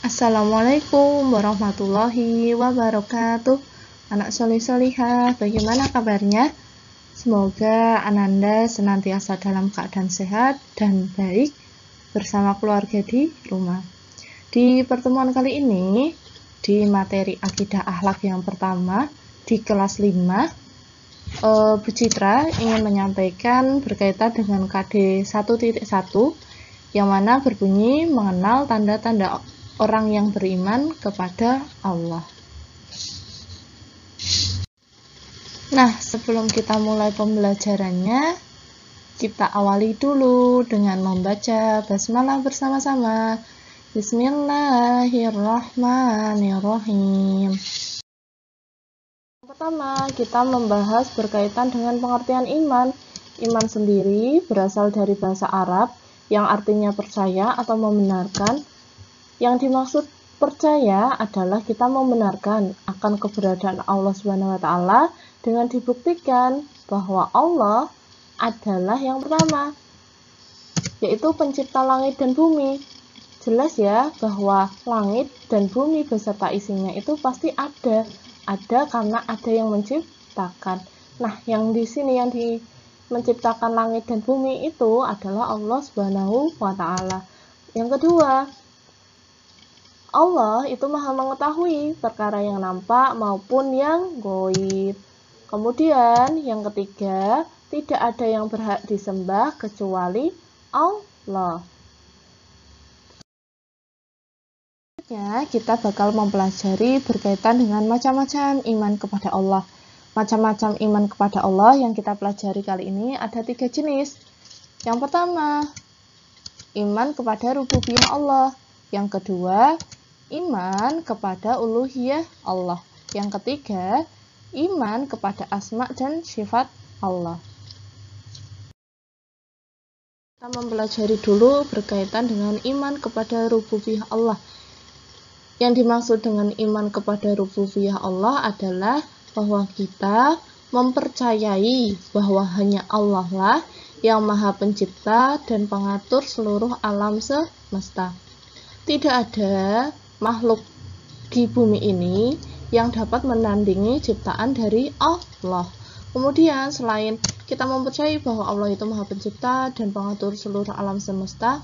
Assalamualaikum warahmatullahi wabarakatuh. Anak solih-solihah, bagaimana kabarnya? Semoga Ananda senantiasa dalam keadaan sehat dan baik bersama keluarga di rumah. Di pertemuan kali ini, di materi akidah akhlak yang pertama, di kelas 5, Bu Citra ingin menyampaikan berkaitan dengan KD 1.1 yang mana berbunyi mengenal tanda-tanda orang yang beriman kepada Allah. Nah, sebelum kita mulai pembelajarannya, kita awali dulu dengan membaca basmalah bersama-sama. Bismillahirrahmanirrahim. Pertama, kita membahas berkaitan dengan pengertian iman. Iman sendiri berasal dari bahasa Arab yang artinya percaya atau membenarkan. Yang dimaksud percaya adalah kita membenarkan akan keberadaan Allah SWT dengan dibuktikan bahwa Allah adalah yang pertama, yaitu pencipta langit dan bumi. Jelas ya bahwa langit dan bumi beserta isinya itu pasti ada karena ada yang menciptakan. Nah, yang di sini yang menciptakan langit dan bumi itu adalah Allah Subhanahu wa Ta'ala. Yang kedua, Allah itu maha mengetahui perkara yang nampak maupun yang gaib. Kemudian yang ketiga, tidak ada yang berhak disembah kecuali Allah. Kita bakal mempelajari berkaitan dengan macam-macam iman kepada Allah. Macam-macam iman kepada Allah yang kita pelajari kali ini ada 3 jenis. Yang pertama, iman kepada rububiyah Allah. Yang kedua, iman kepada uluhiyah Allah. Yang ketiga, iman kepada asma dan sifat Allah. Kita mempelajari dulu berkaitan dengan iman kepada rububiyah Allah. Yang dimaksud dengan iman kepada rububiyah Allah adalah bahwa kita mempercayai bahwa hanya Allah lah yang maha pencipta dan pengatur seluruh alam semesta. Tidak ada makhluk di bumi ini yang dapat menandingi ciptaan dari Allah. Kemudian selain kita mempercayai bahwa Allah itu maha pencipta dan pengatur seluruh alam semesta,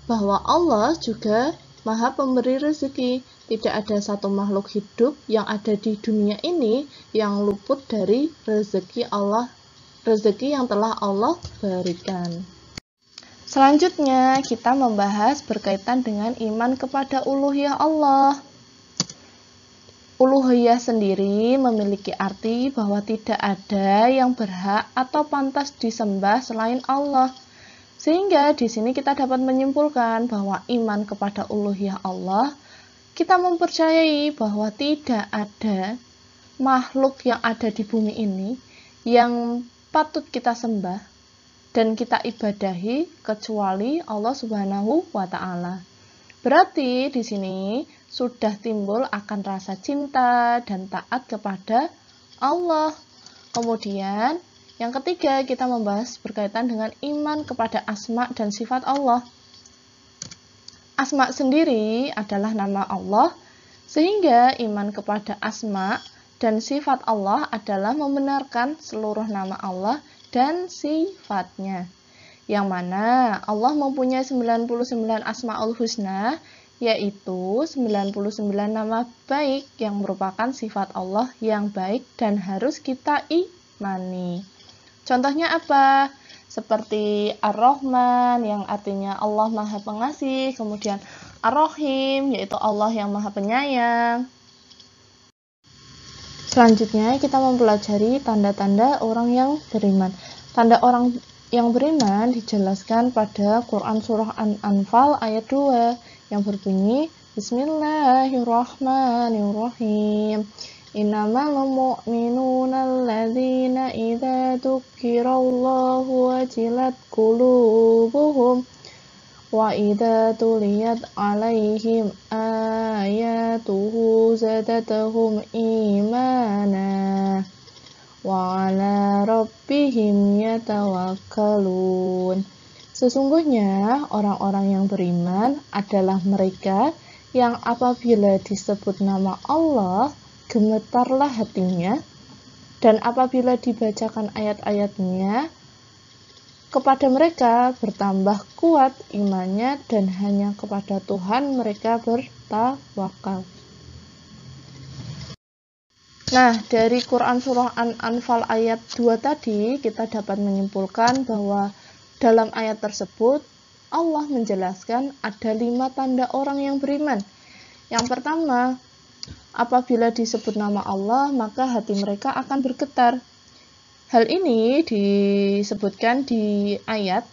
bahwa Allah juga maha pemberi rezeki. Tidak ada satu makhluk hidup yang ada di dunia ini yang luput dari rezeki yang telah Allah berikan. Selanjutnya, kita membahas berkaitan dengan iman kepada uluhiyah Allah. Uluhiyah sendiri memiliki arti bahwa tidak ada yang berhak atau pantas disembah selain Allah. Sehingga di sini kita dapat menyimpulkan bahwa iman kepada uluhiyah Allah, kita mempercayai bahwa tidak ada makhluk yang ada di bumi ini yang patut kita sembah dan kita ibadahi kecuali Allah Subhanahu wa Ta'ala. Berarti di sini sudah timbul akan rasa cinta dan taat kepada Allah. Kemudian yang ketiga, kita membahas berkaitan dengan iman kepada asma dan sifat Allah. Asma sendiri adalah nama Allah, sehingga iman kepada asma dan sifat Allah adalah membenarkan seluruh nama Allah dan sifatnya. Yang mana Allah mempunyai 99 asma'ul husna, yaitu 99 nama baik yang merupakan sifat Allah yang baik dan harus kita imani. Contohnya apa? Seperti Ar-Rahman yang artinya Allah Maha Pengasih, kemudian Ar-Rahim yaitu Allah yang Maha Penyayang. Selanjutnya kita mempelajari tanda-tanda orang yang beriman. Tanda orang yang beriman dijelaskan pada Quran Surah An-Anfal ayat 2 yang berbunyi Bismillahirrahmanirrahim. Innamal mu'minuna alladzina idza dzukirallahu wajilat qulubuhum wa idza tuliyat 'alaihim ayatuhu zadatuhum imana wa 'ala rabbihim yatawakkalun. Sesungguhnya orang-orang yang beriman adalah mereka yang apabila disebut nama Allah, gemetarlah hatinya, dan apabila dibacakan ayat-ayatnya, kepada mereka bertambah kuat imannya, dan hanya kepada Tuhan mereka bertawakal. Nah, dari Quran Surah An-Anfal ayat 2 tadi, kita dapat menyimpulkan bahwa dalam ayat tersebut, Allah menjelaskan ada 5 tanda orang yang beriman. Yang pertama, apabila disebut nama Allah, maka hati mereka akan bergetar. Hal ini disebutkan di ayat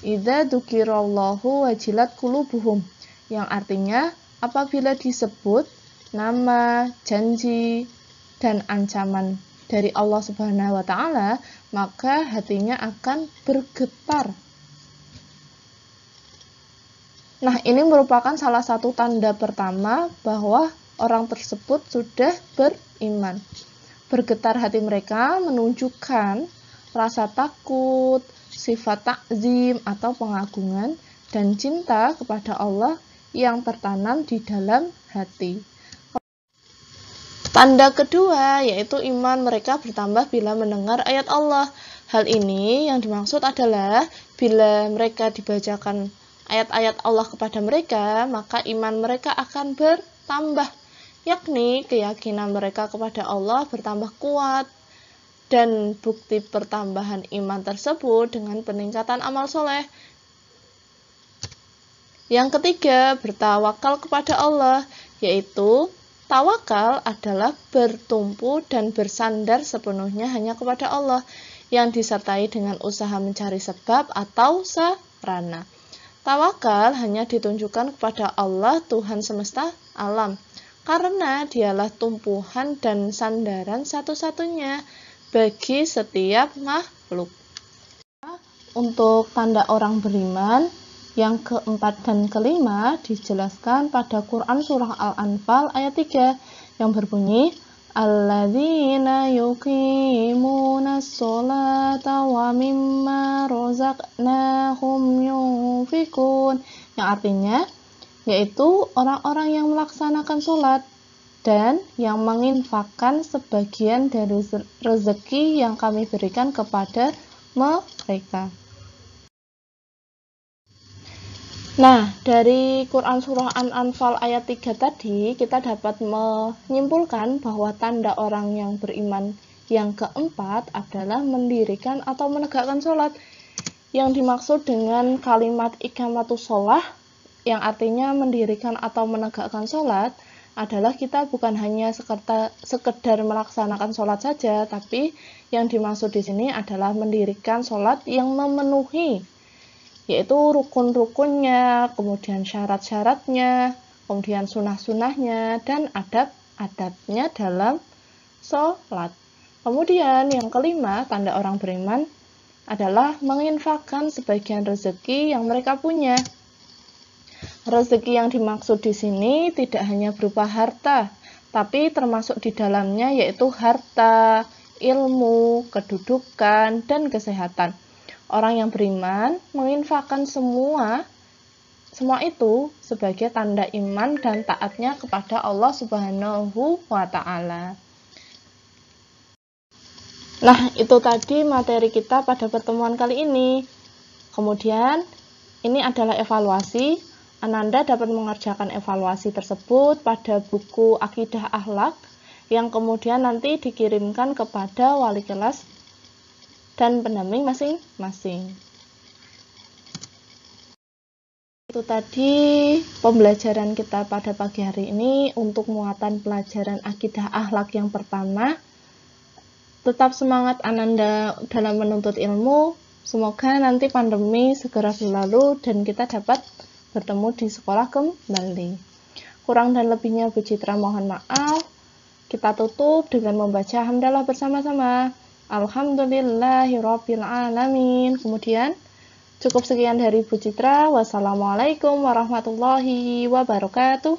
Idza dzukirallahu wajilat qulubuhum, yang artinya apabila disebut nama, janji, dan ancaman dari Allah Subhanahu wa taala, maka hatinya akan bergetar. Nah, ini merupakan salah satu tanda pertama bahwa orang tersebut sudah beriman. Bergetar hati mereka menunjukkan rasa takut, sifat takzim atau pengagungan, dan cinta kepada Allah yang tertanam di dalam hati. Tanda kedua yaitu iman mereka bertambah bila mendengar ayat Allah. Hal ini yang dimaksud adalah bila mereka dibacakan ayat-ayat Allah kepada mereka, maka iman mereka akan bertambah, yakni keyakinan mereka kepada Allah bertambah kuat. Dan bukti pertambahan iman tersebut dengan peningkatan amal soleh. Yang ketiga, bertawakal kepada Allah, yaitu tawakal adalah bertumpu dan bersandar sepenuhnya hanya kepada Allah, yang disertai dengan usaha mencari sebab atau sarana. Tawakal hanya ditunjukkan kepada Allah, Tuhan semesta alam, karena dialah tumpuan dan sandaran satu-satunya bagi setiap makhluk. Untuk tanda orang beriman, yang keempat dan kelima dijelaskan pada Quran Surah Al-Anfal ayat 3 yang berbunyi Alladzina yuqimunas sholata wa mimma razaqnahum yunfikun, yang artinya yaitu orang-orang yang melaksanakan sholat dan yang menginfakkan sebagian dari rezeki yang kami berikan kepada mereka. Nah, dari Quran Surah An-Anfal ayat 3 tadi, kita dapat menyimpulkan bahwa tanda orang yang beriman yang keempat adalah mendirikan atau menegakkan sholat. Yang dimaksud dengan kalimat iqamatus sholah, yang artinya mendirikan atau menegakkan sholat, adalah kita bukan hanya sekedar melaksanakan sholat saja, tapi yang dimaksud di sini adalah mendirikan sholat yang memenuhi, yaitu rukun-rukunnya, kemudian syarat-syaratnya, kemudian sunah-sunahnya, dan adab-adabnya dalam sholat. Kemudian yang kelima, tanda orang beriman adalah menginfakkan sebagian rezeki yang mereka punya. Rezeki yang dimaksud di sini tidak hanya berupa harta, tapi termasuk di dalamnya yaitu harta, ilmu, kedudukan, dan kesehatan. Orang yang beriman menginfakkan semua itu sebagai tanda iman dan taatnya kepada Allah Subhanahu wa ta'ala. Nah, itu tadi materi kita pada pertemuan kali ini. Kemudian, ini adalah evaluasi. Ananda dapat mengerjakan evaluasi tersebut pada buku Akidah Akhlak yang kemudian nanti dikirimkan kepada wali kelas dan pendamping masing-masing. Itu tadi pembelajaran kita pada pagi hari ini untuk muatan pelajaran Akidah Akhlak yang pertama. Tetap semangat Ananda dalam menuntut ilmu. Semoga nanti pandemi segera berlalu dan kita dapat bertemu di sekolah kembali. Kurang dan lebihnya Bu Citra mohon maaf. Kita tutup dengan membaca hamdalah bersama-sama. Alhamdulillahirabbil alamin. Kemudian cukup sekian dari Bu Citra. Wassalamualaikum warahmatullahi wabarakatuh.